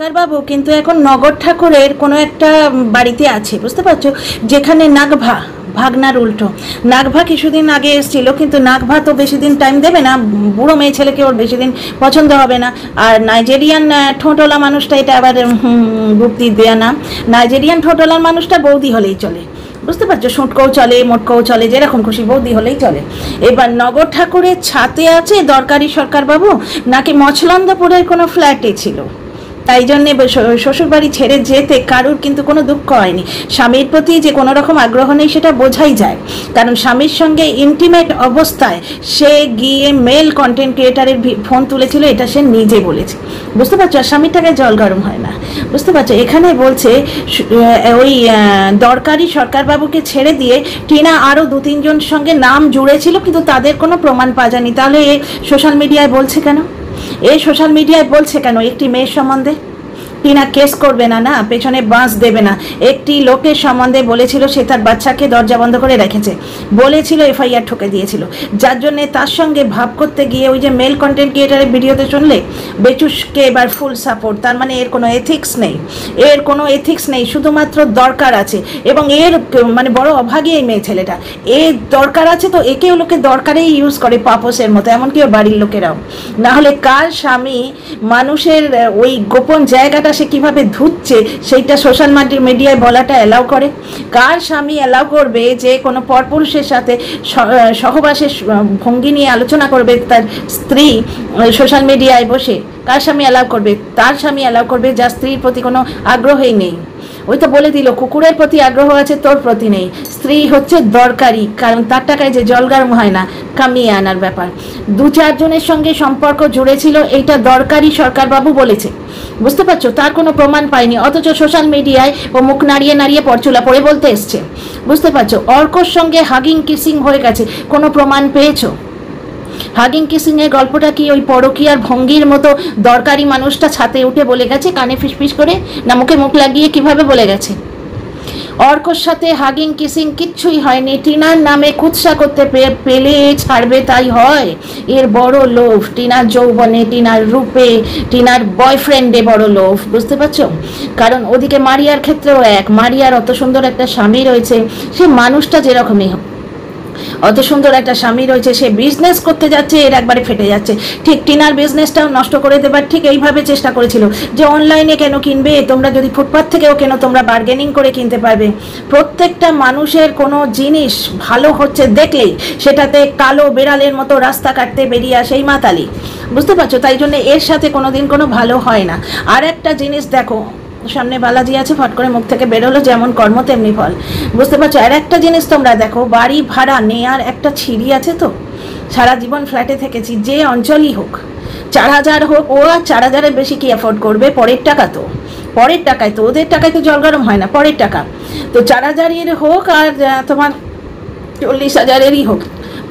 সরকার বাবু কিন্তু এখন নগর ঠাকুরের কোনো একটা বাড়িতে আছে, বুঝতে পারছো, যেখানে নাগভা ভাগনার উল্টো। নাগভা কিছুদিন আগে এসেছিল, কিন্তু নাগভা তো বেশি দিন টাইম দেবে না, বুড়ো মেয়ে ছেলেকে ওর বেশি দিন পছন্দ হবে না। আর নাইজেরিয়ান ঠোঁটওয়ালা মানুষটা, এটা আবার গুপ্তি দেয়া না, নাইজেরিয়ান ঠোঁটওয়ালার মানুষটা বৌদি হলেই চলে, বুঝতে পারছো, সুটকোও চলে মোটকোও চলে, যেরকম খুশি বৌদি হলেই চলে। এবার নগর ঠাকুরের ছাতে আছে দরকারি সরকার বাবু, নাকি মছলন্দপুরের কোনো ফ্ল্যাটে ছিল, তাই জন্যে শ্বশুরবাড়ি ছেড়ে যেতে কারুর কিন্তু কোনো দুঃখ হয়নি। স্বামীর প্রতি যে কোনো রকম আগ্রহ নেই সেটা বোঝাই যায়, কারণ স্বামীর সঙ্গে ইন্টিমেট অবস্থায় সে গিয়ে মেল কন্টেন্ট ক্রিয়েটারের ফোন তুলেছিল, এটা সে নিজে বলেছে, বুঝতে পারছো। আর স্বামীর টাকায় জল গরম হয় না, বুঝতে পারছো। এখানে বলছে ওই দরকারি সরকারবাবুকে ছেড়ে দিয়ে টিনা আরও 2-3 জন সঙ্গে নাম জুড়েছিল, কিন্তু তাদের কোনো প্রমাণ পাওয়া যায়নি। তাহলে এ সোশ্যাল মিডিয়ায় বলছে কেন? এই সোশ্যাল মিডিয়ায় বলছে কেন একটি মেয়ের সম্বন্ধে? টিনা কেস করবে না, না পেছনে বাঁশ দেবে না। একটি লোকের সম্বন্ধে বলেছিল সে তার বাচ্চাকে দরজা বন্ধ করে রেখেছে, বলেছিল এফআইআর ঠকে দিয়েছিল, যার জন্যে তার সঙ্গে ভাব করতে গিয়ে ওই যে মেল কন্টেন্ট ক্রিয়েটারের ভিডিওতে শুনলে বেচুসকে এবার ফুল সাপোর্ট। তার মানে এর কোনো এথিক্স নেই, এর কোনো এথিক্স নেই, শুধুমাত্র দরকার আছে। এবং এর মানে বড় অভাগী এই মেয়ে ছেলেটা, এর দরকার আছে তো একেও লোকে দরকারেই ইউজ করে পাপসের মতো, এমনকি ওর বাড়ির লোকেরাও। না হলে কার স্বামী মানুষের ওই গোপন জায়গাটা সে কিভাবে ধুচ্ছে সেইটা সোশ্যাল মিডিয়ায় বলাটা অ্যালাউ করে? কার স্বামী অ্যালাউ করবে যে কোনো পরপুরুষের সাথে সহবাসের ভঙ্গি নিয়ে আলোচনা করবে তার স্ত্রী সোশ্যাল মিডিয়ায় বসে? কার স্বামী অ্যালাউ করবে? তার স্বামী অ্যালাউ করবে যার স্ত্রীর প্রতি কোনো আগ্রহই নেই। ওই তো বলে দিল কুকুরের প্রতি আগ্রহ আছে, তোর প্রতি নেই। স্ত্রী হচ্ছে দরকারি, কারণ তার টাকায় যে জল গরম হয় না, কামিয়ে আনার ব্যাপার। 2-4 জনের সঙ্গে সম্পর্ক জুড়েছিল, এইটা দরকারি সরকারবাবু বলেছে, বুঝতে পারছো। তার কোনো প্রমাণ পাইনি, অথচ সোশ্যাল মিডিয়ায় ও মুখ নাড়িয়ে নাড়িয়ে পরচুলা পড়ে বলতে এসছে, বুঝতে পারছো। অর্কর সঙ্গে হাগিং কিসিং হয়ে গেছে, কোনো প্রমাণ পেয়েছো? হাগিং কিসিং এর গল্পটা কি ওই পরকীয়ার ভঙ্গির মতো দরকারি মানুষটা ছাতে উঠে বলে গেছে কানে ফিসফিস করে, না মুখে মুখ লাগিয়ে কিভাবে বলে গেছে? অর্কর সাথে হাগিং কিসিং কিচ্ছুই হয়নি। টিনার নামে কুৎসা করতে পেলে ছাড়বে তাই হয়? এর বড় লোভ, টিনার যৌবনে, টিনার রূপে, টিনার বয়ফ্রেন্ডে বড় লোভ, বুঝতে পারছো। কারণ ওদিকে মারিয়ার ক্ষেত্রেও মারিয়ার অত সুন্দর একটা স্বামী রয়েছে, সে মানুষটা যেরকমই হোক, অত সুন্দর একটা স্বামী রয়েছে, সে বিজনেস করতে যাচ্ছে, এর একবারে ফেটে যাচ্ছে। ঠিক টিনার বিজনেসটাও নষ্ট করে দেবার ঠিক এইভাবে চেষ্টা করেছিল যে অনলাইনে কেন কিনবে, তোমরা যদি ফুটপাথ থেকেও কেন তোমরা বার্গেনিং করে কিনতে পারবে। প্রত্যেকটা মানুষের কোনো জিনিস ভালো হচ্ছে দেখলেই সেটাতে কালো বেড়ালের মতো রাস্তা কাটতে বেরিয়ে আসে এই মাতালি, বুঝতে পারছো। তাই জন্য এর সাথে কোনোদিন কোনো ভালো হয় না। আর একটা জিনিস দেখো, সামনে বালাজি আছে, ফট করে মুখ থেকে বেরোলো, যেমন কর্ম তেমনি ফল, বুঝতে পারছো। আর একটা জিনিস তোমরা দেখো, বাড়ি ভাড়া নেয়ার একটা ছিঁড়ি আছে তো। সারা জীবন ফ্ল্যাটে থেকেছি, যে অঞ্চলই হোক, 4000 হোক, ও আর 4000-এর বেশি কি অ্যাফোর্ড করবে? পরের টাকা তো, পরের টাকায় তো, ওদের টাকায় তো জল গরম হয় না, পরের টাকা তো। 4000-এর হোক আর তোমার 40,000-এরই হোক,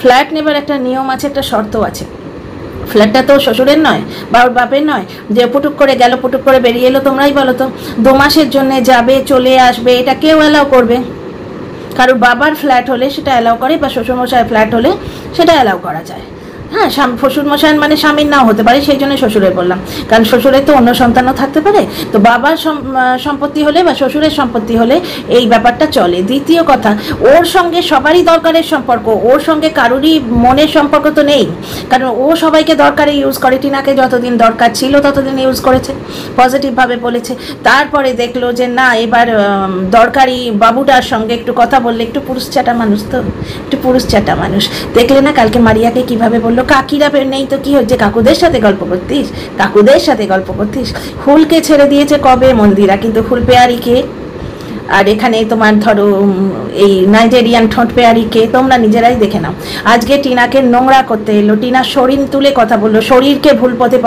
ফ্ল্যাট নেবার একটা নিয়ম আছে, একটা শর্ত আছে। ফ্ল্যাটটা তো শ্বশুরের নয় বা ওর বাপের নয় যে পুটুক করে গেল পুটুক করে বেরিয়ে এলো। তোমরাই বলো তো, 2 মাসের জন্য যাবে চলে আসবে, এটা কেউ অ্যালাউ করবে? কারোর বাবার ফ্ল্যাট হলে সেটা অ্যালাউ করে, বা শ্বশুরমশাইয়ের ফ্ল্যাট হলে সেটা অ্যালাউ করা যায়। হ্যাঁ, শ্বশুরমশাই মানে স্বামীর নাও হতে পারে, সেই জন্য শ্বশুরের বললাম, কারণ শ্বশুরের তো অন্য সন্তানও থাকতে পারে। তো বাবার সম্পত্তি হলে বা শ্বশুরের সম্পত্তি হলে এই ব্যাপারটা চলে। দ্বিতীয় কথা, ওর সঙ্গে সবারই দরকারের সম্পর্ক, ওর সঙ্গে কারোরই মনের সম্পর্ক তো নেই, কারণ ও সবাইকে দরকারে ইউজ করে। টিনাকে যতদিন দরকার ছিল ততদিন ইউজ করেছে, পজিটিভভাবে বলেছে। তারপরে দেখলো যে না, এবার দরকারি বাবুটার সঙ্গে একটু কথা বললে, একটু পুরুষচাটা মানুষ তো, একটু পুরুষচাটা মানুষ। দেখলে না কালকে মারিয়াকে কিভাবে বললো, কাকিরা নেই তো কি হচ্ছে, কাকুদের সাথে গল্প করতিস, কাকুদের সাথে গল্প করতিস। ফুলকে ছেড়ে দিয়েছে কবে মন্দিরা, কিন্তু ফুল পেয়ারিকে, আর এখানে তোমার ধরো এই নাইজেরিয়ান ঠোঁট পেয়ারিকে, তোমরা নিজেরাই দেখে নাও। আজকে টিনাকে নোংরা করতে এলো, টিনার শরীর তুলে কথা বললো, শরীরকে ভুল পথে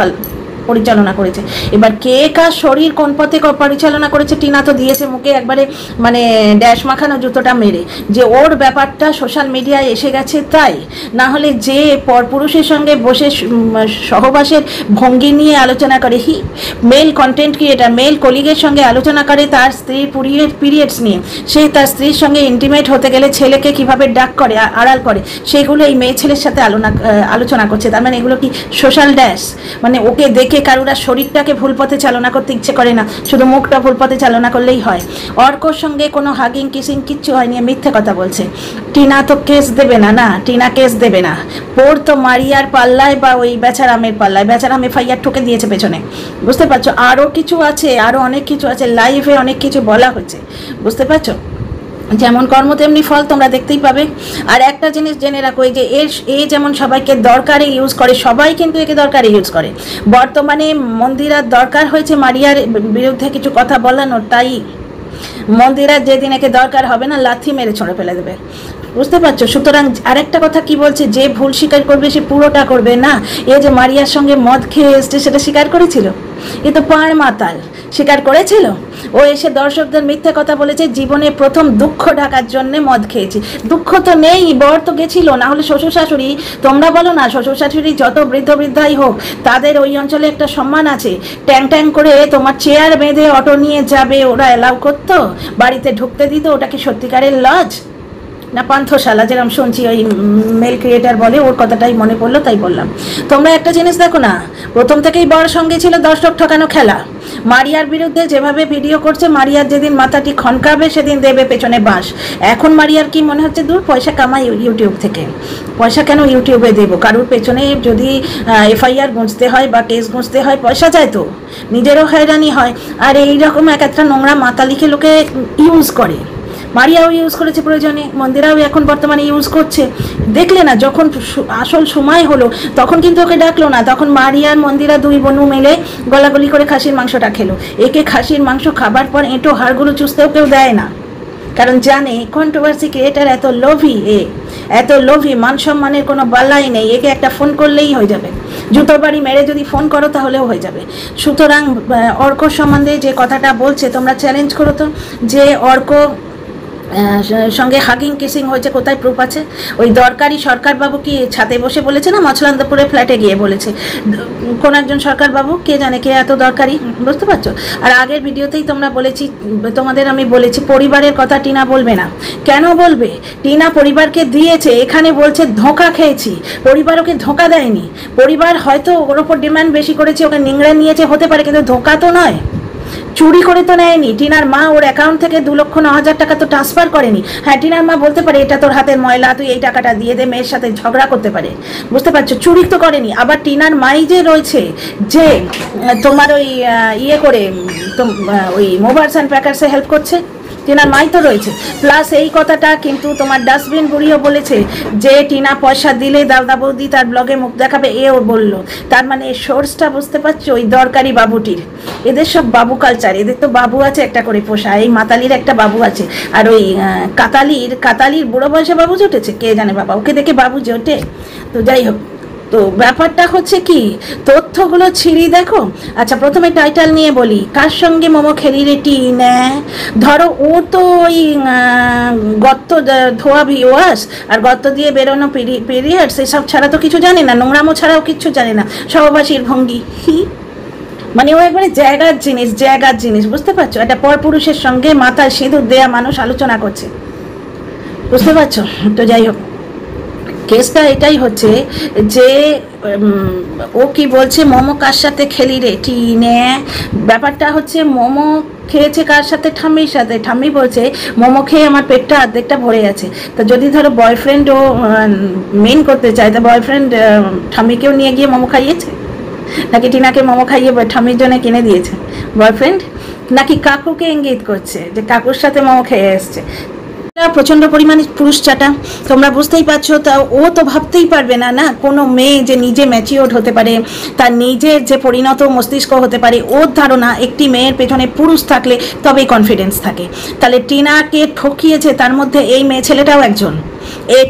পরিচালনা করেছে। এবার কে কার শরীর কোন পথে পরিচালনা করেছে টিনা তো দিয়েছে মুখে একবারে, মানে ড্যাশ মাখানো জুতোটা মেরে, যে ওর ব্যাপারটা সোশ্যাল মিডিয়ায় এসে গেছে তাই। না হলে যে পরপুরুষের সঙ্গে বসে সহবাসের ভঙ্গি নিয়ে আলোচনা করে, মেল কন্টেন্ট ক্রিয়েটার মেল কলিগের সঙ্গে আলোচনা করে তার স্ত্রীর পিরিয়ডস নিয়ে, সে তার স্ত্রীর সঙ্গে ইন্টিমেট হতে গেলে ছেলেকে কিভাবে ডাক করে, আড়াল করে, সেগুলো এই মেয়ে ছেলের সাথে আলোচনা করছে। তার মানে এগুলো কি সোশ্যাল ড্যাশ? মানে ওকে দেখে কারুরা শরীরটাকে ভুল পথে চালনা করতে ইচ্ছে করে না, শুধু মুখটা ভুল পথে চালনা করলেই হয়। অর্কর সঙ্গে কোনো হাগিং কিসিং কিচ্ছু হয়নি, মিথ্যে কথা বলছে। টিনা তো কেস দেবে না, না টিনা কেস দেবে না, পোর তো মারিয়ার পাল্লায় বা ওই বেচারামের পাল্লায়, বেচারাম এফআইআর ঠুকে দিয়েছে পেছনে, বুঝতে পারছো? আরও কিছু আছে, আরও অনেক কিছু আছে, লাইভে অনেক কিছু বলা হয়েছে, বুঝতে পারছো? যেমন কর্ম তেমনি ফল, তোমরা দেখতেই পাবে। আর একটা জিনিস জেনে রাখো, এই যে এ যেমন সবাইকে দরকারে ইউজ করে, সবাই কিন্তু একে দরকারে ইউজ করে। বর্তমানে মন্দিরার দরকার হয়েছে মারিয়ার বিরুদ্ধে কিছু কথা বলানোর, তাই মন্দিরার যেদিন একে দরকার হবে না, লাথি মেরে ছড়ে ফেলে দেবে, বুঝতে পারছো? সুতরাং আরেকটা কথা কি বলছে, যে ভুল স্বীকার করবে সে পুরোটা করবে না। এ যে মারিয়ার সঙ্গে মদ খেয়ে এসছে সেটা স্বীকার করেছিল? এ তো পাড় মাতাল, স্বীকার করেছিল? ও এসে দর্শকদের মিথ্যে কথা বলেছে, জীবনে প্রথম দুঃখ ঢাকার জন্য মদ খেয়েছি। দুঃখ তো নেই, বর তো গেছিল, না হলে শ্বশুর শাশুড়ি, তোমরা বলো না শ্বশুর শাশুড়ি যত বৃদ্ধ বৃদ্ধাই হোক তাদের ওই অঞ্চলে একটা সম্মান আছে। ট্যাং ট্যাং করে তোমার চেয়ার বেঁধে অটো নিয়ে যাবে, ওরা অ্যালাউ করতো? বাড়িতে ঢুকতে দিত? ওটা কি সত্যিকারের লজ না পান্থশালা, যেরকম শুনছি ওই মেল ক্রিয়েটার বলে, ওর কথাটাই মনে পড়লো তাই বললাম। তোমরা একটা জিনিস দেখো না, প্রথম থেকেই বড় সঙ্গে ছিল দর্শক ঠকানো খেলা। মারিয়ার বিরুদ্ধে যেভাবে ভিডিও করছে, মারিয়ার যেদিন মাথাটি খনকাবে সেদিন দেবে পেছনে বাঁশ। এখন মারিয়ার কি মনে হচ্ছে, দূর পয়সা কামাই ইউটিউব থেকে, পয়সা কেন ইউটিউবে দেবো? কারুর পেছনে যদি এফআইআর গুঁজতে হয় বা কেস গুঁজতে হয়, পয়সা যায় তো, নিজেরও হয়রানি হয়। আর এইরকম একটা নোংরা মাতালিকে লোকে ইউজ করে, মারিয়াও ইউজ করেছে প্রয়োজনে, মন্দিরাও এখন বর্তমানে ইউজ করছে। দেখলে না, যখন আসল সময় হলো তখন কিন্তু ওকে ডাকলো না, তখন মারিয়ার মন্দিরা দুই বোনু মিলে গলাগলি করে খাসির মাংসটা খেলো। একে খাসির মাংস খাবার পর এঁটো হাড়গুলো চুষতেও কেউ দেয় না, কারণ জানে কন্ট্রোভার্সি ক্রিয়েটার এত লোভী, এত লোভী, মান সম্মানের কোনো বালাই নেই। একে একটা ফোন করলেই হয়ে যাবে, জুতোর বাড়ি মেরে যদি ফোন করো তাহলেও হয়ে যাবে। সুতরাং অর্ক সম্বন্ধে যে কথাটা বলছে, তোমরা চ্যালেঞ্জ করো তো, যে অর্ক সঙ্গে হাগিং কিসিং হয়েছে, কোথায় প্রুফ আছে? ওই দরকারি সরকারবাবু কি ছাদে বসে বলেছে না মছলান্দপুরে ফ্ল্যাটে গিয়ে বলেছে? কোন একজন সরকারবাবু, কে জানে কে এত দরকারি, বুঝতে পারছো? আর আগের ভিডিওতেই তোমরা বলেছি, তোমাদের আমি বলেছি পরিবারের কথা টিনা বলবে না। কেন বলবে? টিনা পরিবারকে দিয়েছে, এখানে বলছে ধোঁকা খেয়েছি, পরিবার ওকে ধোঁকা দেয়নি। পরিবার হয়তো ওর ওপর ডিমান্ড বেশি করেছে, ওকে নিংড়ে নিয়েছে, হতে পারে, কিন্তু ধোঁকা তো নয়, চুরি করে তো নেয়নি। টিনার মা ওর অ্যাকাউন্ট থেকে 2,09,000 টাকা তো ট্রান্সফার করেনি। হ্যাঁ, টিনার মা বলতে পারে এটা তোর হাতের ময়লা, তুই এই টাকাটা দিয়ে দে, মেয়ের সাথে ঝগড়া করতে পারে, বুঝতে পারছো? চুরি তো করেনি। আবার টিনার মাই যে রয়েছে, যে তোমার ওই ইয়ে করে ওই মোবাইলস অ্যান্ড প্যাকার্সে হেল্প করছে, টিনার মাই তো রয়েছে। প্লাস এই কথাটা কিন্তু তোমার ডাস্টবিন বুড়িও বলেছে, যে টিনা পয়সা দিলে দাদা বৌদি তার ব্লগে মুখ দেখাবে, এও বললো। তার মানে সোর্সটা বুঝতে পারছো, ওই দরকারি বাবুটির। এদের সব বাবু কালচার, এদের তো বাবু আছে একটা করে পোষা, এই মাতালির একটা বাবু আছে। আর ওই কাতালির বুড়ো বয়সে বাবু জুটেছে, কে জানে বাবা, ওকে দেখে বাবু জোটে। তো যাই হোক, তো ব্যাপারটা হচ্ছে কি, তথ্যগুলো ছিঁড়ি দেখো। আচ্ছা, প্রথমে টাইটেল নিয়ে বলি, কার সঙ্গে মোমো খেলি রে টিনা? ধরো ও তো ওই গর্ত ধোয়া ভিওয়ার্স আর গর্ত দিয়ে বেরোনো পিরিয়ডস এসব ছাড়া তো কিছু জানে না, নোংরামো ছাড়াও কিচ্ছু জানে না, সহবাসীর ভঙ্গি, মানে ও একবারে জায়গার জিনিস, বুঝতে পারছো? একটা পরপুরুষের সঙ্গে মাথায় সিঁদুর দেয়া মানুষ আলোচনা করছে, বুঝতে পারছো? তো যাই হোক, কেসটা এটাই হচ্ছে যে ও কি বলছে, মোমো কার সাথে খেলি রে টিনে? ব্যাপারটা হচ্ছে মোমো খেয়েছে কার সাথে? ঠাম্মির সাথে। ঠাম্মি বলছে মোমো খেয়ে আমার পেটটা অর্ধেকটা ভরে গেছে। তা যদি ধরো বয়ফ্রেন্ড ও মেন করতে চায়, তা বয়ফ্রেন্ড ঠাম্মিকেও নিয়ে গিয়ে মোমো খাইয়েছে, নাকি টিনাকে মোমো খাইয়ে ঠাম্মির জন্য কিনে দিয়েছে বয়ফ্রেন্ড, নাকি কাকুকে ইঙ্গিত করছে যে কাকুর সাথে মোমো খেয়ে এসছে? প্রচন্ড পরিমাণে পুরুষ চাটা, তোমরা বুঝতেই পারছো। তা ও তো ভাবতেই পারবে না, না কোনো মেয়ে যে নিজে ম্যাচিওর্ড হতে পারে, তার নিজের যে পরিণত মস্তিষ্ক হতে পারে, ওর ধারণা একটি মেয়ের পেছনে পুরুষ থাকলে তবেই কনফিডেন্স থাকে। তাহলে টিনাকে ঠকিয়েছে, তার মধ্যে এই মেয়ে ছেলেটাও একজন।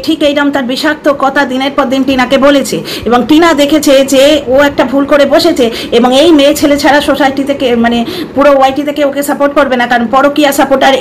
ঠিক এইরকম তার বিষাক্ত কথা দিনের পর দিন টিনাকে বলেছে, এবং টিনা দেখেছে যে ও একটা ভুল করে বসেছে, এবং এই মেয়ে ছেলে ছাড়া সোসাইটি থেকে, মানে পুরো ওয়াইটি থেকে ওকে সাপোর্ট করবে না, কারণ পরকীয়া সাপোর্টার,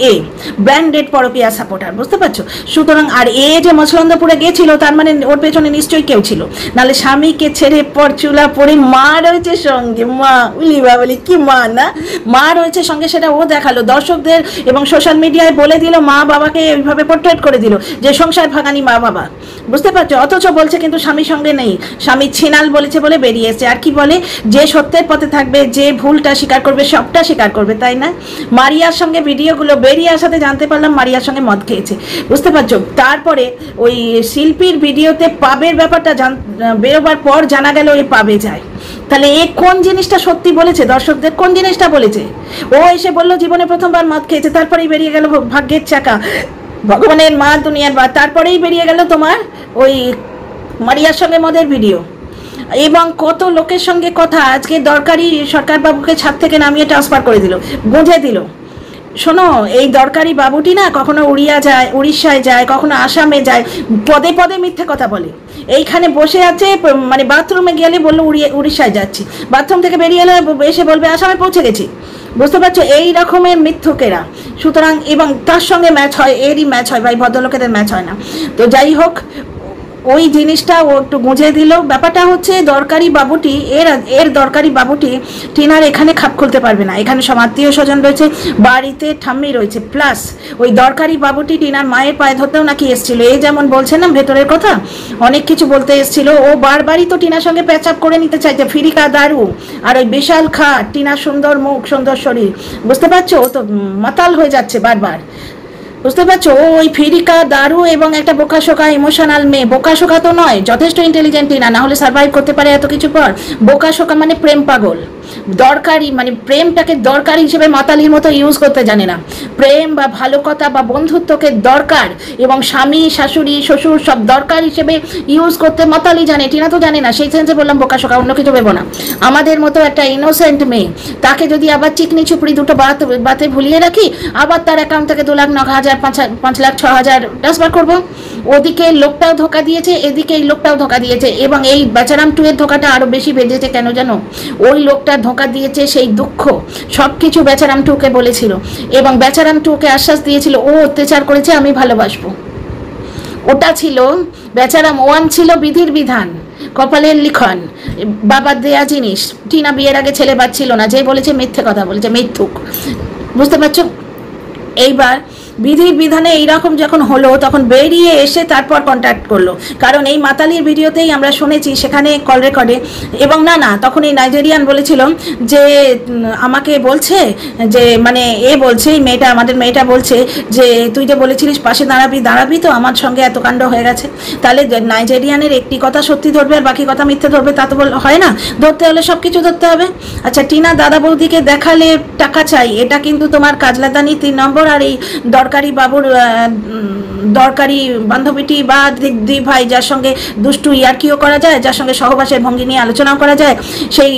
ব্র্যান্ডেড পরকীয়া সাপোর্টার, বুঝতে পারছো? সুতরাং আর যে মছলন্দপুরে গেছিল, তার মানে ওর পেছনে নিশ্চয়ই কেউ ছিল, নাহলে স্বামীকে ছেড়ে পর চুলা পরে মা রয়েছে সঙ্গে, মা উলি বাবলি কি মা না, মা রয়েছে সঙ্গে, সেটা ও দেখালো দর্শকদের এবং সোশ্যাল মিডিয়ায় বলে দিল, মা বাবাকে এইভাবে পোর্ট্রেট করে দিল যে সংসার ভাগানি মা বাবা, বুঝতে পারছো? অথচ বলছে কিন্তু স্বামীর সঙ্গে নেই, স্বামী ছিনাল বলেছে বলে বেরিয়ে এসছে। আর কি বলে, যে সত্যের পথে থাকবে, যে ভুলটা স্বীকার করবে, সবটা স্বীকার করবে, তাই না? মারিয়ার সঙ্গে ভিডিওগুলো বেরিয়ে আসাতে জানতে পারলাম মারিয়ার সঙ্গে মদ খেয়েছে, বুঝতে পারছো? তারপরে ওই শিল্পীর ভিডিওতে পাবের ব্যাপারটা বেরোবার পর জানা গেল ওই পাবে যায়। তাহলে এ কোন জিনিসটা সত্যি বলেছে দর্শকদের, কোন জিনিসটা বলেছে? ও এসে বললো জীবনে প্রথমবার মদ খেয়েছে, তারপরেই বেরিয়ে গেল ভাগ্যের চাকা, ভগবানের মা, দুনিয়ার বা, তারপরেই বেরিয়ে গেল তোমার ওই মারিয়ার সঙ্গে মদের ভিডিও। এবং কত লোকের সঙ্গে কথা, আজকে দরকারি সরকারবাবুকে ছাদ থেকে নামিয়ে ট্রান্সফার করে দিল, গুঁজে দিল। শোনো, এই দরকারি বাবুটি না কখনো উড়িষ্যায় যায়, কখনো আসামে যায়, পদে পদে মিথ্যে কথা বলে। এইখানে বসে আছে, মানে বাথরুমে গেলে বললো উড়িষ্যায় যাচ্ছি, বাথরুম থেকে বেরিয়ে এলে এসে বলবে আসামে পৌঁছে গেছি, বুঝতে পারছো? এই রকমের মিথ্যুকেরা। সুতরাং এবং তার সঙ্গে ম্যাচ হয়, এরই ম্যাচ হয় ভাই, ভদ্রলোকেদের ম্যাচ হয় না। তো যাই হোক, ওই জিনিসটা ও একটু গুঁজে দিল। ব্যাপারটা হচ্ছে দরকারি বাবুটি, এর দরকারি বাবুটি টিনার এখানে খাপ খুলতে পারবে না। এখানে সব আত্মীয় স্বজন রয়েছে, বাড়িতে ঠাম্মি রয়েছে, প্লাস ওই দরকারি বাবুটি টিনার মায়ের পায়ে ধরতেও নাকি এসেছিল। এই যেমন বলছে না ভেতরের কথা, অনেক কিছু বলতে এসেছিল। ও বারবারই তো টিনার সঙ্গে প্যাচ আপ করে নিতে চাইছে, ফিরিকা দারু আর ওই বিশাল খাট, টিনার সুন্দর মুখ, সুন্দর শরীর, বুঝতে পারছো? ও তো মাতাল হয়ে যাচ্ছে বারবার, বুঝতে পারছো? ওই ফিরিকা দারু এবং একটা বোকাশোকা ইমোশনাল মেয়ে। বোকাশোকা তো নয়, যথেষ্ট ইন্টেলিজেন্টই না, হলে সার্ভাইভ করতে পারে এত কিছু পর। বোকাশোকা মানে প্রেম পাগল, দরকারি মানে প্রেমটাকে দরকারি হিসেবে মাতালির মতো ইউজ করতে জানে না। প্রেম বা ভালো কথা বা বন্ধুত্বকে দরকার এবং স্বামী, শাশুড়ি, শ্বশুর সব দরকার হিসেবে ইউজ করতে মাতালি জানে, টিনা তো জানে না। সেই সেন্সে বললাম বোকাশোকা, অন্য কিছু ভেবো না। আমাদের মতো একটা ইনোসেন্ট মেয়ে, তাকে যদি আবার চিকনি চুপড়ি দুটো বাতে ভুলিয়ে রাখি, আবার তার অ্যাকাউন্ট থেকে 2,09,000, 5,00,000, 6,000 ট্রান্সফার করবো। ওদিকে লোকটাও ধোকা দিয়েছে, এদিকে এই লোকটাও ধোকা দিয়েছে। এবং এই বেচারাম 2 এর ধোকাটা আরো বেশি বেজেছে কেন জানো? ওই লোকটা ধোকা দিয়েছে, সেই দুঃখ সব কিছু বেচারাম 2কে বলেছিল এবং বেচারাম 2কে আশ্বাস দিয়েছিল ও অত্যাচার করেছে, আমি ভালোবাসবো। ওটা ছিল বেচারাম 1, ছিল বিধির বিধান, কপালের লিখন, বাবার দেয়া জিনিস। টিনা বিয়ের আগে ছেলে বাচ্ছিল না, যে বলেছে মিথ্যে কথা বলেছে, মিথ্যুক, বুঝতে পারছো? এইবার বিধির বিধানে এইরকম যখন হলো, তখন বেরিয়ে এসে তারপর কন্ট্যাক্ট করলো। কারণ এই মাতালির ভিডিওতেই আমরা শুনেছি, সেখানে কল রেকর্ডে, এবং না তখন এই নাইজেরিয়ান বলেছিল যে আমাকে বলছে যে, মানে এ বলছে, এই মেয়েটা, আমাদের মেয়েটা বলছে যে তুই যে বলেছিলিস পাশে দাঁড়াবি তো, আমার সঙ্গে এত কাণ্ড হয়ে গেছে। তাহলে নাইজেরিয়ানের একটি কথা সত্যি ধরবে আর বাকি কথা মিথ্যে ধরবে, তা তো হয় না। ধরতে হলে সব কিছু ধরতে হবে। আচ্ছা, টিনা দাদা বৌদিকে দেখালে টাকা চাই, এটা কিন্তু তোমার কাজলাদানি 3 নম্বর। আর এই দরকারি বাবুর দরকারি বান্ধবীটি বা দি ভাই, যার সঙ্গে দুষ্টু ইয়ার্কিও করা যায়, যার সঙ্গে সহবাসের ভঙ্গি নিয়ে আলোচনাও করা যায়, সেই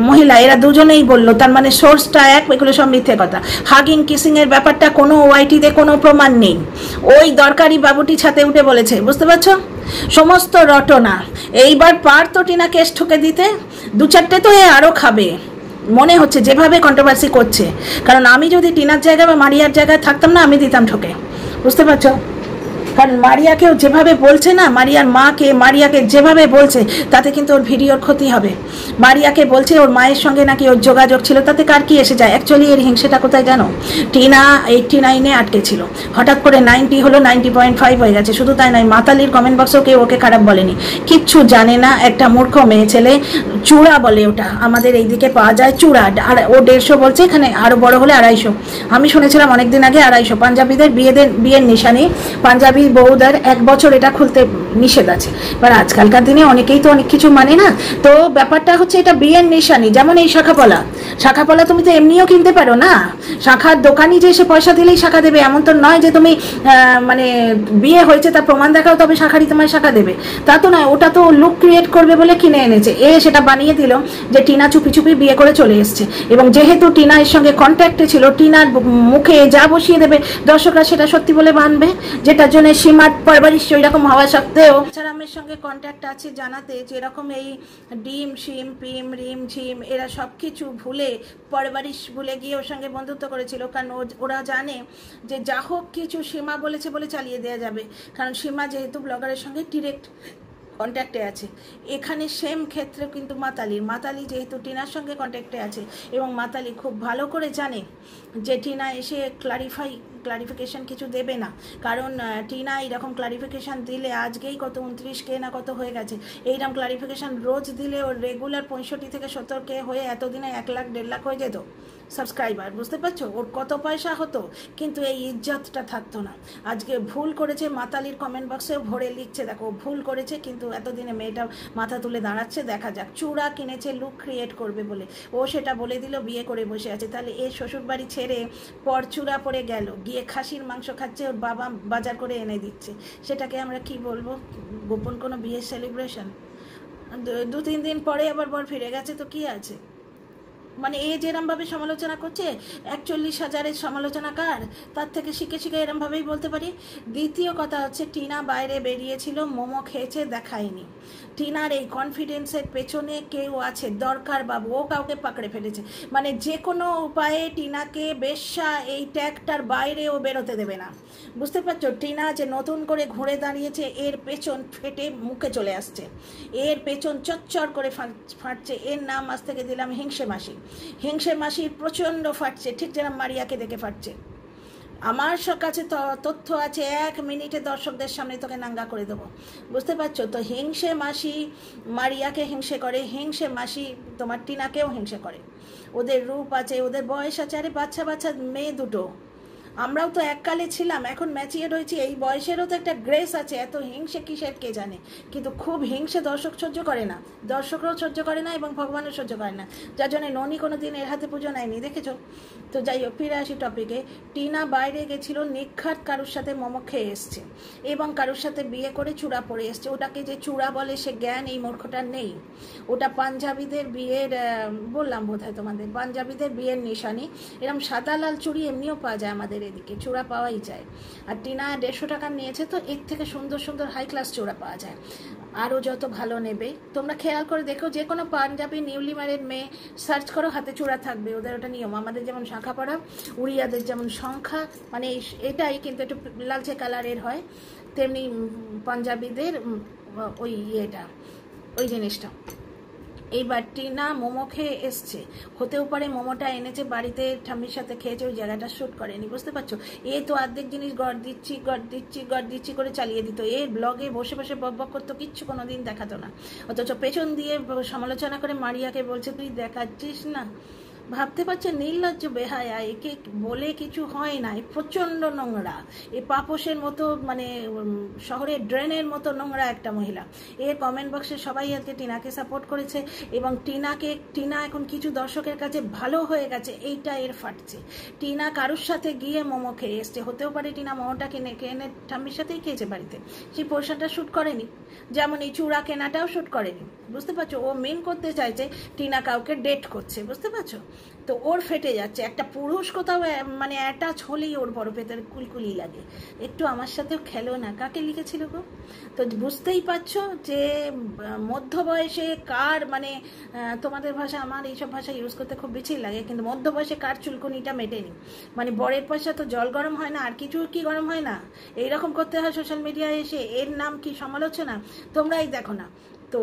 মহিলা, এরা দুজনেই বললো। তার মানে সোর্সটা এক, এগুলো সব মিথ্যে কথা। হাগিং কিসিংয়ের ব্যাপারটা কোনো ওয়াইটিতে কোনো প্রমাণ নেই, ওই দরকারি বাবুটি ছাতে উঠে বলেছে, বুঝতে পারছো? সমস্ত রটনা। এইবার পারতো টিনা কেস ঠুকে দিতে, 2-4টে তো এ আরও খাবে মনে হচ্ছে, যেভাবে কন্ট্রোভার্সি করছে। কারণ আমি যদি টিনার জায়গায় বা মারিয়ার জায়গায় থাকতাম না, আমি দিতাম ঠকে, বুঝতে পারছো? কারণ মারিয়াকেও যেভাবে বলছে না, মারিয়ার মাকে মারিয়াকে যেভাবে বলছে, তাতে কিন্তু ওর ভিডিওর ক্ষতি হবে। মারিয়াকে বলছে ওর মায়ের সঙ্গে নাকি ওর যোগাযোগ ছিল, তাতে কার কি এসে যায়? অ্যাকচুয়ালি এর হিংসেটা কোথায় জানো? টিনা 89-এ আটকে ছিল, হঠাৎ করে 90 হলো, 90.5 হয়ে গেছে। শুধু তাই নয়, মাতালির কমেন্ট বক্সেও কেউ ওকে খারাপ বলেনি, কিচ্ছু জানে না, একটা মূর্খ মেয়ে ছেলে। চূড়া বলে ওটা, আমাদের এইদিকে পাওয়া যায় চূড়া। আর ও 150 বলছে, এখানে আরও বড় হলে 250। আমি শুনেছিলাম অনেকদিন আগে 250। পাঞ্জাবিদের বিয়ের নিশানি, পাঞ্জাবি বউদের 1 বছর এটা খুলতে নিষেধ আছে। এবার আজকালকার দিনে অনেকেই তো অনেক কিছু মানে না। তো ব্যাপারটা হচ্ছে এটা বিয়ের নিশানি। যেমন এই শাখাপলা তুমি তো এমনিও কিনতে পারো না, শাখার দোকানি যে এসে পয়সা দিলেই শাখা দেবে এমন তো নয় যে তুমি মানে বিয়ে হয়েছে তার প্রমাণ দেখাও তবে শাখারই তোমায় শাখা দেবে, তা তো নয়। ওটা তো লুক ক্রিয়েট করবে বলে কিনে এনেছে, সেটা বানিয়ে দিল যে টিনা চুপি চুপি বিয়ে করে চলে এসছে। এবং যেহেতু টিনা এর সঙ্গে কন্ট্যাক্টে ছিল, টিনার মুখে যা বসিয়ে দেবে দর্শকরা সেটা সত্যি বলে মানবে, যেটার জন্য সীমার পরবারিশ ওইরকম হওয়া সত্ত্বেও বেচারামের সঙ্গে কন্ট্যাক্ট আছে জানাতে যে এরকম এই ডিম শিম পিম রিম ঝিম এরা সব কিছু ভুলে, পরবারিশ ভুলে গিয়ে ওর সঙ্গে বন্ধুত্ব করেছিল। কারণ ওরা জানে যে যা হোক কিছু সীমা বলেছে বলে চালিয়ে দেওয়া যাবে, কারণ সীমা যেহেতু ব্লগারের সঙ্গে ডিরেক্ট কন্ট্যাক্টে আছে। এখানে সেম ক্ষেত্রে কিন্তু মাতালি যেহেতু টিনার সঙ্গে কন্ট্যাক্টে আছে এবং মাতালি খুব ভালো করে জানে যে টিনা এসে ক্লারিফাই ক্লারিফিকেশান কিছু দেবে না, কারণ টিনা এইরকম ক্লারিফিকেশান দিলে আজকেই কত 29K না কত হয়ে গেছে, এইরকম ক্লারিফিকেশান রোজ দিলে ওর রেগুলার 65 থেকে 70K হয়ে এতদিনে 1 লাখ 1.5 লাখ হয়ে যেত সাবস্ক্রাইবার, বুঝতে পারছো? ওর কত পয়সা হতো, কিন্তু এই ইজ্জতটা থাকতো না। আজকে ভুল করেছে, মাতালির কমেন্ট বক্সেও ভরে লিখছে, দেখো ভুল করেছে, কিন্তু এতদিনে মেয়েটা মাথা তুলে দাঁড়াচ্ছে, দেখা যাক। চূড়া কিনেছে লুক ক্রিয়েট করবে বলে, ও সেটা বলে দিল, বিয়ে করে বসে আছে। তাহলে এ শ্বশুরবাড়ি ছেড়ে পর চূড়া পড়ে গেল, গিয়ে খাসির মাংস খাচ্ছে, ওর বাবা বাজার করে এনে দিচ্ছে, সেটাকে আমরা কি বলবো? গোপন কোনো বিয়ের সেলিব্রেশন? 2-3 দিন পরে আবার বর ফিরে গেছে, তো কি আছে? মানে এ যেরমভাবে সমালোচনা করছে, 41,000-এর সমালোচনা কার, তার থেকে শিখে শিখে এরমভাবেই বলতে পারি। দ্বিতীয় কথা হচ্ছে, টিনা বাইরে বেরিয়েছিল, মোমো খেয়েছে, দেখায়নি। টিনার এই কনফিডেন্সের পেছনে কেউ আছে, দরকার বাবু, ও কাউকে পাকড়ে ফেলেছে। মানে যে কোনো উপায়ে টিনাকে বেশ্যা এই ট্যাগটার বাইরে ও বেরোতে দেবে না, বুঝতে পারছো? টিনা যে নতুন করে ঘুরে দাঁড়িয়েছে, এর পেছন ফেটে মুখে চলে আসছে, এর পেছন চচ্চর করে ফাটছে। এর নাম আজ থেকে দিলাম হিংসে মাসি। হিংসে মাসির প্রচণ্ড ফাটছে, ঠিক যেরকম মারিয়াকে দেখে ফাটছে। আমার কাছে তথ্য আছে, 1 মিনিটে দর্শকদের সামনে তোকে নাঙ্গা করে দেবো, বুঝতে পারছো? তো হিংসে মাসি মারিয়াকে হিংসে করে, হিংসে মাসি তোমার টিনাকেও হিংসে করে। ওদের রূপ আছে, ওদের বয়স আছে, আরে বাচ্চা বাচ্চা মেয়ে দুটো। আমরাও তো এককালে ছিলাম, এখন ম্যাচিওর হয়েছি, এই বয়সেরও তো একটা গ্রেস আছে। এত হিংসে কিসের কে জানে, কিন্তু খুব হিংসে দর্শক সহ্য করে না, দর্শকরাও সহ্য করে না, এবং ভগবানও সহ্য করে না, যার জন্য ননি কোনো দিন এর হাতে পুজো নেয়নি, দেখেছো তো? যাই হোক, ফিরে আসি টপিকে। টিনা বাইরে গেছিল, নিখাত কারুর সাথে মোমো খেয়ে এসছে, এবং কারুর সাথে বিয়ে করে চূড়া পরে এসছে। ওটাকে যে চূড়া বলে সে জ্ঞান এই মূর্খটার নেই। ওটা পাঞ্জাবিদের বিয়ের, বললাম বোধহয় তোমাদের, পাঞ্জাবিদের বিয়ের নিশানি। এরকম সাদা লাল চুড়ি এমনিও পাওয়া যায় আমাদের এদিকে, চূড়া পাওয়াই যায়। আর টিনা 150 টাকা নিয়েছে, তো এর থেকে সুন্দর সুন্দর হাই ক্লাস চূড়া পাওয়া যায়। আরও যত ভালো নেবে, তোমরা খেয়াল করে দেখো, যে কোনো পাঞ্জাবি নিউলি ম্যারেড মেয়ে সার্চ করো, হাতে চূড়া থাকবে, ওদের ওটা নিয়ম। আমাদের যেমন শাঁখা পড়া, উড়িয়াদের যেমন সংখ্যা, মানে এটাই কিন্তু একটু লালচে কালারের হয়, তেমনি পাঞ্জাবিদের ওই ইয়েটা, ওই জিনিসটা। এইবার টিনা মোমো খেয়ে এসছে, হতেও পারে মোমোটা এনেছে বাড়িতে, ঠাম্মির সাথে খেয়েছে, ওই জায়গাটা শ্যুট করেনি, বুঝতে পারছো? এ তো অর্ধেক জিনিস গড় দিচ্ছি করে চালিয়ে দিত। এর ব্লগে বসে বসে বক করতো, কিচ্ছু কোনো দিন দেখাতো না। অথচ পেছন দিয়ে সমালোচনা করে মারিয়াকে বলছে, তুই দেখাচ্ছিস না। ভাবতে পারছে নির্লজ্জ বেহায়া, একে বলে কিছু হয় না, প্রচণ্ড নোংরা, এ পাপোশের মতো, মানে শহরের ড্রেনের মতো নোংরা একটা মহিলা। এর কমেন্ট বক্সে সবাই আজকে টিনাকে সাপোর্ট করেছে, এবং টিনা এখন কিছু দর্শকের কাছে ভালো হয়ে গেছে, এইটা এর ফাটছে। টিনা কারুর সাথে গিয়ে মোমো খেয়ে এসছে, হতেও পারে টিনা মোমোটা কিনে ঠাম্মির সাথেই খেয়েছে বাড়িতে, সেই পোর্শনটা শ্যুট করেনি। যেমন এই চূড়া কেনাটাও শ্যুট করেনি, বুঝতে পারছো? ও মেন করতে চাইছে টিনা কাউকে ডেট করছে, বুঝতে পারছো? তো ওর ফেটে যাচ্ছে। একটা পুরুষ কোথাও মানে অ্যাটাচ হলেই ওর বড় ভেতরে কুলকুলি লাগে, একটু আমার সাথেও খেলো না। কাকে লিখেছিল গো? তো বুঝতেই পারছো যে মধ্য বয়সে কার, মানে তোমাদের ভাষা, আমার এইসব ভাষা ইউজ করতে খুব বিচির লাগে, কিন্তু মধ্য বয়সে কার চুলকুনিটা মেটেনি। মানে বরের পয়সা তো জল গরম হয় না, আর কিছু কি গরম হয় না, এইরকম করতে হয় সোশ্যাল মিডিয়ায় এসে। এর নাম কি সমালোচনা? তোমরাই দেখো না। তো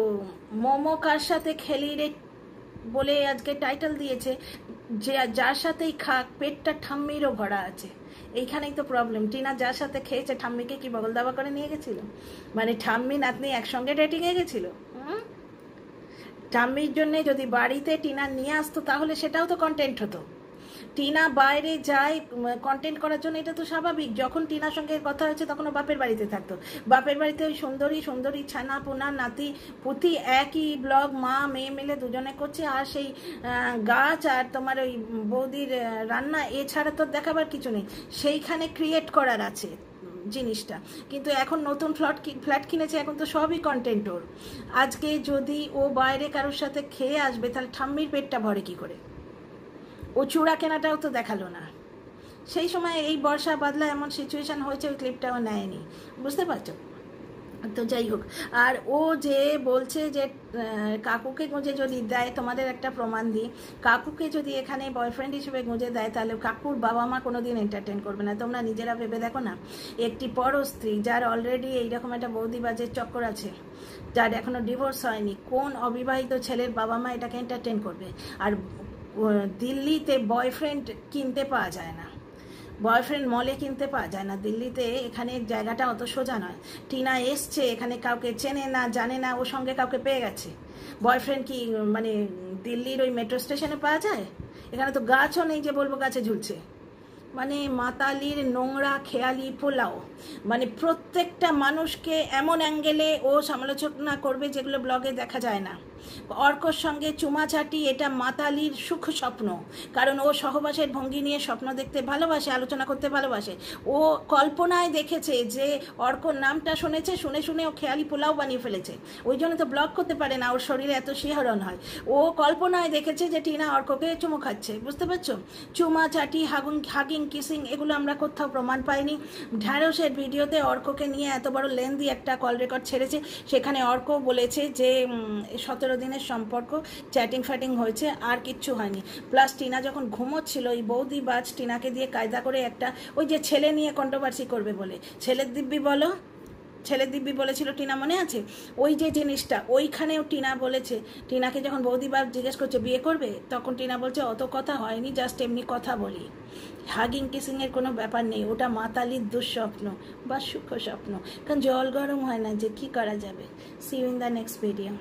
মোমো কার সাথে খেলি রে বলে আজকে টাইটেল দিয়েছে, যে যার সাথেই খাক পেটটা ঠাম্মিরও ভরা আছে। এইখানেই তো প্রবলেম। টিনা যার সাথে খেয়েছে, ঠাম্মিকে কি বগল দাবা করে নিয়ে গেছিল? মানে ঠাম্মি নাতনি একসঙ্গে ডেটিংয়ে গেছিল। ঠাম্মির জন্যে যদি বাড়িতে টিনা নিয়ে আসতো, তাহলে সেটাও তো কন্টেন্ট হতো। টিনা বাইরে যায় কন্টেন্ট করার জন্য, এটা তো স্বাভাবিক। যখন টিনার সঙ্গে কথা হয়েছে, তখন ও বাপের বাড়িতে থাকতো, বাপের বাড়িতে ওই সুন্দরী ছানা পোনা নাতি পুতি একই ব্লগ মা মেয়ে মিলে দুজনে করছে, আর সেই গাছ আর তোমার ওই বৌদির রান্না, এছাড়া তো দেখাবার কিছু নেই। সেইখানে ক্রিয়েট করার আছে জিনিসটা, কিন্তু এখন নতুন ফ্ল্যাট কিনেছে, এখন তো সবই কন্টেন্ট ওর। আজকে যদি ও বাইরে কারোর সাথে খেয়ে আসবে, তাহলে ঠাম্মির পেটটা ভরে কি করে? ও চূড়া কেনাটাও তো দেখালো না। সেই সময় এই বর্ষা বাদলা এমন সিচুয়েশান হয়েছে, ওই ক্লিপটাও নেয়নি, বুঝতে পারছো? তো যাই হোক, আর ও যে বলছে যে কাকুকে গুঁজে যদি দেয়, তোমাদের একটা প্রমাণ দিই, কাকুকে যদি এখানে বয়ফ্রেন্ড হিসেবে গুঁজে দেয়, তাহলে কাকুর বাবা মা কোনো দিন এন্টারটেন করবে না। তোমরা নিজেরা ভেবে দেখো না, একটি পরস্ত্রী যার অলরেডি এইরকম একটা বৌদিবাজের চক্কর আছে, যার এখনও ডিভোর্স হয়নি, কোন অবিবাহিত ছেলের বাবা মা এটাকে এন্টারটেন করবে? আর দিল্লিতে বয়ফ্রেন্ড কিনতে পাওয়া যায় না, বয়ফ্রেন্ড মলে কিনতে পাওয়া যায় না দিল্লিতে, এখানে জায়গাটা অত সোজা নয়। টিনা এসছে এখানে, কাউকে চেনে না জানে না, ওর সঙ্গে কাউকে পেয়ে গেছে। বয়ফ্রেন্ড কি মানে দিল্লির ওই মেট্রো স্টেশনে পাওয়া যায়? এখানে তো গাছও নেই যে বলবো গাছে ঝুলছে। মানে মাতালির নোংরা খেয়ালি পোলাও, মানে প্রত্যেকটা মানুষকে এমন অ্যাঙ্গেলে ও সমালোচনা করবে যেগুলো ব্লগে দেখা যায় না। অর্কর সঙ্গে চুমাচাটি এটা মাতালির সুখ স্বপ্ন, কারণ ও সহবাসের ভঙ্গি নিয়ে স্বপ্ন দেখতে ভালোবাসে, আলোচনা করতে ভালোবাসে। ও কল্পনায় দেখেছে যে অর্কর নামটা শুনেছে, শুনে শুনে ও খেয়ালি পোলাও বানিয়ে ফেলেছে, ওই জন্য তো ব্লগ করতে পারে না, ওর শরীরে এত শিহরণ হয়। ও কল্পনায় দেখেছে যে টিনা অর্ককে চুমু খাচ্ছে, বুঝতে পারছো? চুমাচাটি হাগিং কিসিং এগুলো আমরা কোথাও প্রমাণ পাইনি। ঢ্যাঁড়সের ভিডিওতে অর্ককে নিয়ে এত বড় লেন্দি একটা কল রেকর্ড ছেড়েছে, সেখানে অর্ক বলেছে যে 17 দিনের সম্পর্ক, চ্যাটিং ফ্যাটিং হয়েছে, আর কিচ্ছু হয়নি। প্লাস টিনা যখন ঘুমোচ্ছিল ওই বৌদি বাজ টিনাকে দিয়ে কায়দা করে একটা ওই যে ছেলে নিয়ে কন্ট্রোভার্সি করবে বলে, ছেলের দিব্যি বলো, ছেলের দিব্যি বলেছিল টিনা, মনে আছে? ওই যে জিনিসটা ওইখানেও টিনা বলেছে, টিনাকে যখন বৌদিবার জিজ্ঞেস করছে বিয়ে করবে, তখন টিনা বলছে অত কথা হয়নি, জাস্ট এমনি কথা বলি, হাগিং কিসিংয়ের কোনো ব্যাপার নেই, ওটা মাতালির দুঃস্বপ্ন বা সুখ স্বপ্ন। কারণ জল গরম হয় না, যে কি করা যাবে। See you in the next video.